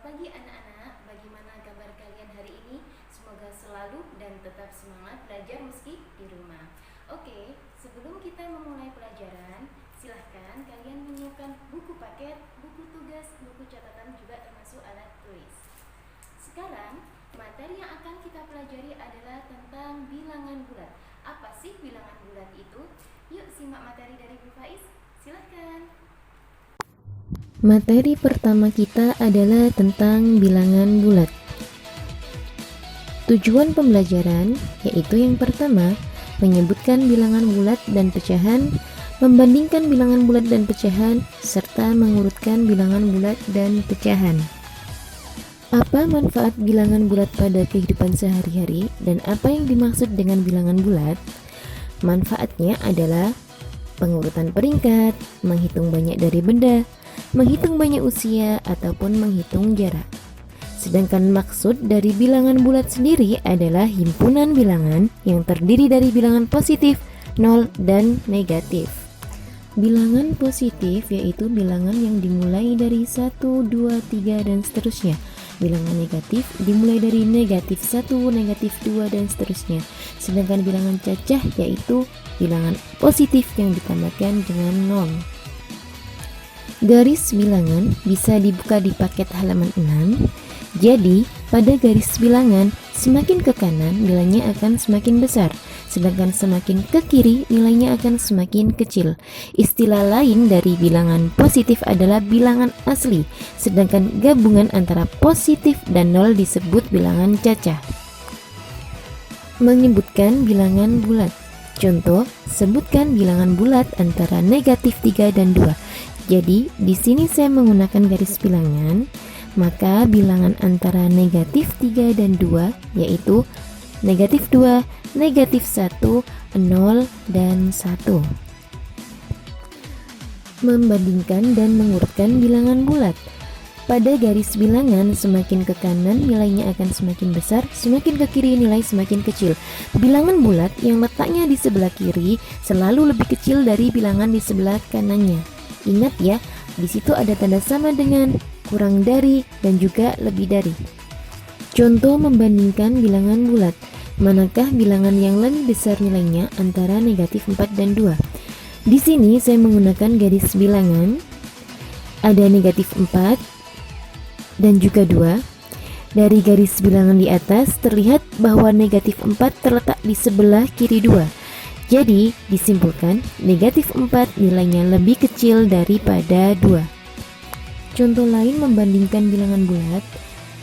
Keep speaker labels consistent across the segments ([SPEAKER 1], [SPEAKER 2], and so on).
[SPEAKER 1] pagi anak-anak, bagaimana kabar kalian hari ini? Semoga selalu dan tetap semangat belajar meski di rumah. Oke, sebelum kita memulai pelajaran, silahkan kalian menyiapkan buku paket, buku tugas, buku catatan juga termasuk alat tulis. Sekarang, materi yang akan kita pelajari adalah tentang bilangan bulat. Apa sih bilangan bulat itu? Yuk simak materi dari Bu Faiz, silahkan.
[SPEAKER 2] Materi pertama kita adalah tentang bilangan bulat. Tujuan pembelajaran yaitu yang pertama, menyebutkan bilangan bulat dan pecahan, membandingkan bilangan bulat dan pecahan, serta mengurutkan bilangan bulat dan pecahan. Apa manfaat bilangan bulat pada kehidupan sehari-hari dan apa yang dimaksud dengan bilangan bulat? Manfaatnya adalah pengurutan peringkat, menghitung banyak dari benda, menghitung banyak usia, ataupun menghitung jarak. Sedangkan maksud dari bilangan bulat sendiri adalah himpunan bilangan yang terdiri dari bilangan positif, 0, dan negatif. Bilangan positif yaitu bilangan yang dimulai dari 1, 2, 3, dan seterusnya. Bilangan negatif dimulai dari negatif 1, negatif 2, dan seterusnya. Sedangkan bilangan cacah yaitu bilangan positif yang ditambahkan dengan 0. Garis bilangan bisa dibuka di paket halaman 6. Jadi, pada garis bilangan, semakin ke kanan nilainya akan semakin besar, sedangkan semakin ke kiri nilainya akan semakin kecil. Istilah lain dari bilangan positif adalah bilangan asli, sedangkan gabungan antara positif dan 0 disebut bilangan cacah. Menyebutkan bilangan bulat. Contoh, sebutkan bilangan bulat antara negatif 3 dan 2. Jadi, di sini saya menggunakan garis bilangan, maka bilangan antara negatif 3 dan 2 yaitu negatif 2, negatif 1, 0, dan 1. Membandingkan dan mengurutkan bilangan bulat. Pada garis bilangan, semakin ke kanan nilainya akan semakin besar, semakin ke kiri nilai semakin kecil. Bilangan bulat yang letaknya di sebelah kiri selalu lebih kecil dari bilangan di sebelah kanannya. Ingat ya, di situ ada tanda sama dengan, kurang dari, dan juga lebih dari. Contoh membandingkan bilangan bulat. Manakah bilangan yang lebih besar nilainya antara negatif 4 dan 2? Di sini saya menggunakan garis bilangan. Ada negatif 4 dan juga 2. Dari garis bilangan di atas terlihat bahwa negatif 4 terletak di sebelah kiri 2. Jadi, disimpulkan negatif 4 nilainya lebih kecil daripada 2. Contoh lain membandingkan bilangan bulat.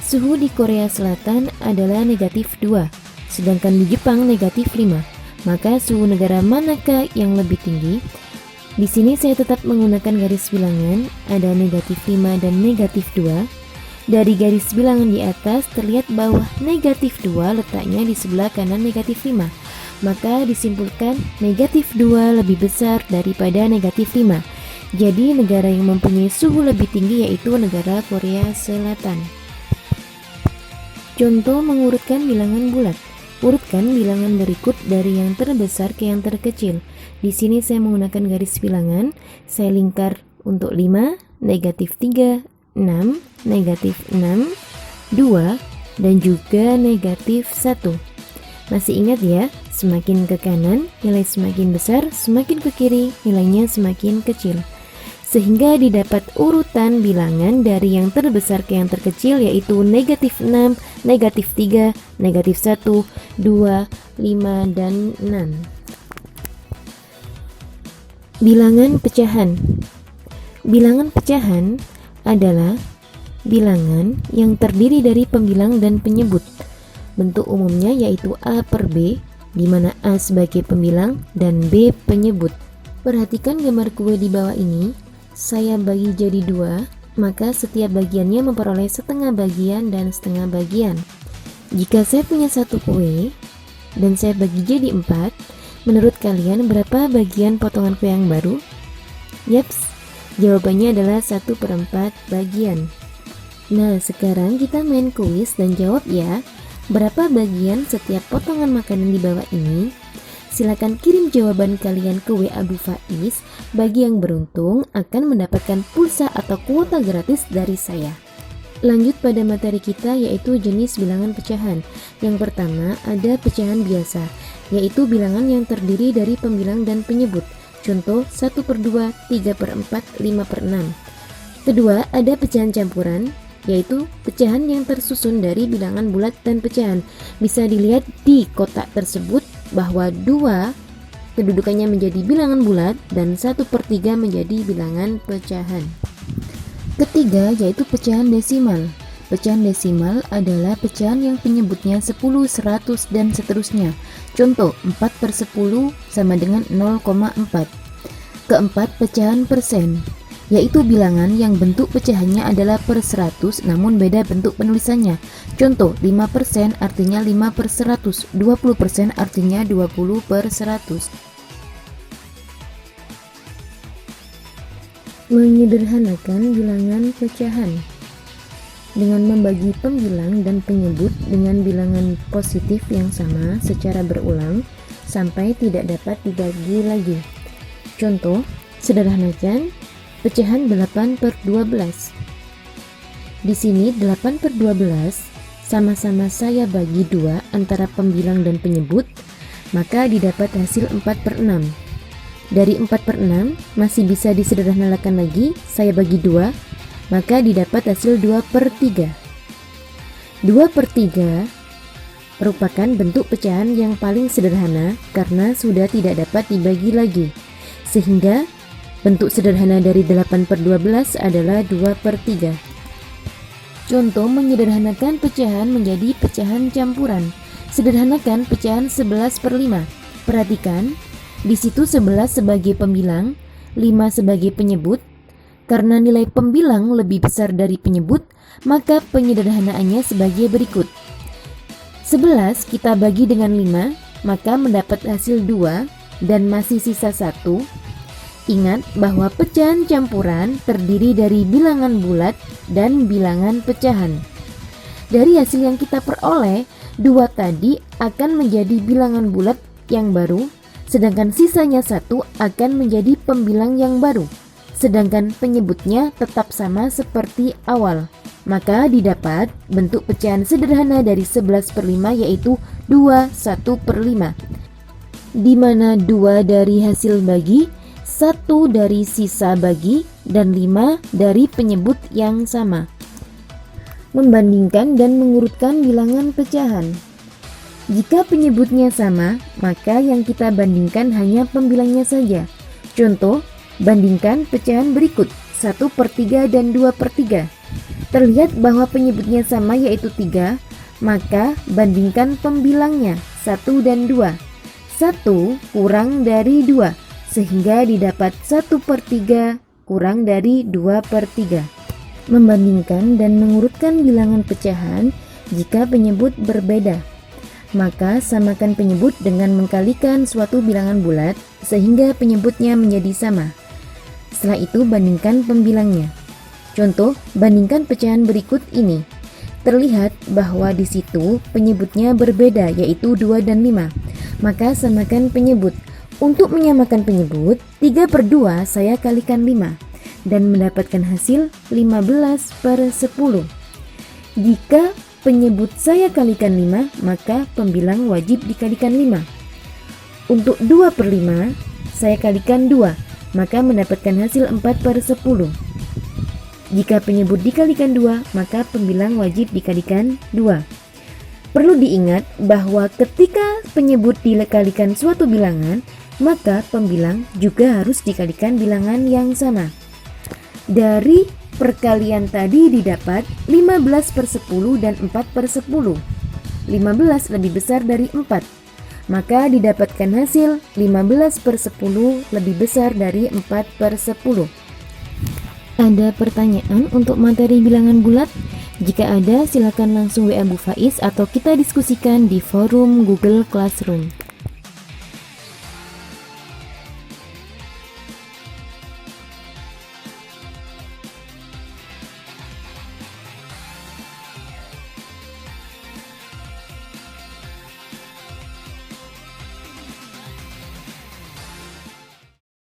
[SPEAKER 2] Suhu di Korea Selatan adalah negatif 2, sedangkan di Jepang negatif 5. Maka suhu negara manakah yang lebih tinggi? Di sini saya tetap menggunakan garis bilangan, ada negatif 5 dan negatif 2. Dari garis bilangan di atas terlihat bahwa negatif 2 letaknya di sebelah kanan negatif 5. Maka disimpulkan negatif 2 lebih besar daripada negatif 5. Jadi negara yang mempunyai suhu lebih tinggi yaitu negara Korea Selatan. Contoh mengurutkan bilangan bulat. Urutkan bilangan berikut dari yang terbesar ke yang terkecil. Di sini saya menggunakan garis bilangan. Saya lingkar untuk 5, negatif 3, 6, negatif 6, 2, dan juga negatif 1. Masih ingat ya, semakin ke kanan nilai semakin besar, semakin ke kiri nilainya semakin kecil. Sehingga didapat urutan bilangan dari yang terbesar ke yang terkecil yaitu negatif 6, negatif 3, negatif 1, 2, 5, dan 6. Bilangan pecahan. Bilangan pecahan adalah bilangan yang terdiri dari pembilang dan penyebut. Bentuk umumnya yaitu A per B, di mana A sebagai pembilang dan B penyebut. Perhatikan gambar kue di bawah ini. Saya bagi jadi 2, maka setiap bagiannya memperoleh setengah bagian dan setengah bagian. Jika saya punya satu kue dan saya bagi jadi 4, menurut kalian berapa bagian potongan kue yang baru? Yaps, jawabannya adalah 1/4 bagian. Nah, sekarang kita main kuis dan jawab ya. Berapa bagian setiap potongan makanan di bawah ini? Silakan kirim jawaban kalian ke WA Bu Faiz. Bagi yang beruntung akan mendapatkan pulsa atau kuota gratis dari saya. Lanjut pada materi kita, yaitu jenis bilangan pecahan. Yang pertama ada pecahan biasa, yaitu bilangan yang terdiri dari pembilang dan penyebut. Contoh 1/2, 3/4, 5/6. Kedua ada pecahan campuran, yaitu pecahan yang tersusun dari bilangan bulat dan pecahan. Bisa dilihat di kotak tersebut bahwa 2 kedudukannya menjadi bilangan bulat dan 1/3 menjadi bilangan pecahan. Ketiga yaitu pecahan desimal. Pecahan desimal adalah pecahan yang penyebutnya 10, 100, dan seterusnya. Contoh 4/10 sama dengan 0,4. Keempat pecahan persen, yaitu bilangan yang bentuk pecahannya adalah per 100 namun beda bentuk penulisannya. Contoh 5% artinya 5/100, 20% artinya 20/100. Menyederhanakan bilangan pecahan dengan membagi pembilang dan penyebut dengan bilangan positif yang sama secara berulang sampai tidak dapat dibagi lagi. Contoh, sederhanakan pecahan 8/12. Di sini 8/12 sama-sama saya bagi 2 antara pembilang dan penyebut, maka didapat hasil 4/6. Dari 4/6 masih bisa disederhanakan lagi, saya bagi 2, maka didapat hasil 2/3. 2/3 merupakan bentuk pecahan yang paling sederhana karena sudah tidak dapat dibagi lagi, sehingga bentuk sederhana dari 8/12 adalah 2/3. Contoh menyederhanakan pecahan menjadi pecahan campuran. Sederhanakan pecahan 11/5. Perhatikan, di situ 11 sebagai pembilang, 5 sebagai penyebut. Karena nilai pembilang lebih besar dari penyebut, maka penyederhanaannya sebagai berikut. 11 kita bagi dengan 5, maka mendapat hasil 2 dan masih sisa 1. Ingat bahwa pecahan campuran terdiri dari bilangan bulat dan bilangan pecahan. Dari hasil yang kita peroleh, 2 tadi akan menjadi bilangan bulat yang baru, sedangkan sisanya 1 akan menjadi pembilang yang baru, sedangkan penyebutnya tetap sama seperti awal. Maka didapat bentuk pecahan sederhana dari 11/5 yaitu 2 1/5, di mana 2 dari hasil bagi, 1 dari sisa bagi, dan 5 dari penyebut yang sama. Membandingkan dan mengurutkan bilangan pecahan. Jika penyebutnya sama, maka yang kita bandingkan hanya pembilangnya saja. Contoh, bandingkan pecahan berikut 1/3 dan 2/3. Terlihat bahwa penyebutnya sama yaitu 3, maka bandingkan pembilangnya 1 dan 2. 1 kurang dari 2, sehingga didapat 1/3 kurang dari 2/3. Membandingkan dan mengurutkan bilangan pecahan jika penyebut berbeda. Maka samakan penyebut dengan mengkalikan suatu bilangan bulat sehingga penyebutnya menjadi sama. Setelah itu bandingkan pembilangnya. Contoh, bandingkan pecahan berikut ini. Terlihat bahwa di situ penyebutnya berbeda yaitu 2 dan 5. Maka samakan penyebut. Untuk menyamakan penyebut, 3/2 saya kalikan 5 dan mendapatkan hasil 15/10. Jika penyebut saya kalikan 5, maka pembilang wajib dikalikan 5. Untuk 2/5, saya kalikan 2, maka mendapatkan hasil 4/10. Jika penyebut dikalikan 2, maka pembilang wajib dikalikan 2. Perlu diingat bahwa ketika penyebut dikalikan suatu bilangan, maka pembilang juga harus dikalikan bilangan yang sama. Dari perkalian tadi didapat 15/10 dan 4/10. 15 lebih besar dari 4, maka didapatkan hasil 15/10 lebih besar dari 4/10. Ada pertanyaan untuk materi bilangan bulat? Jika ada, silakan langsung WA Bu Faiz atau kita diskusikan di forum Google Classroom.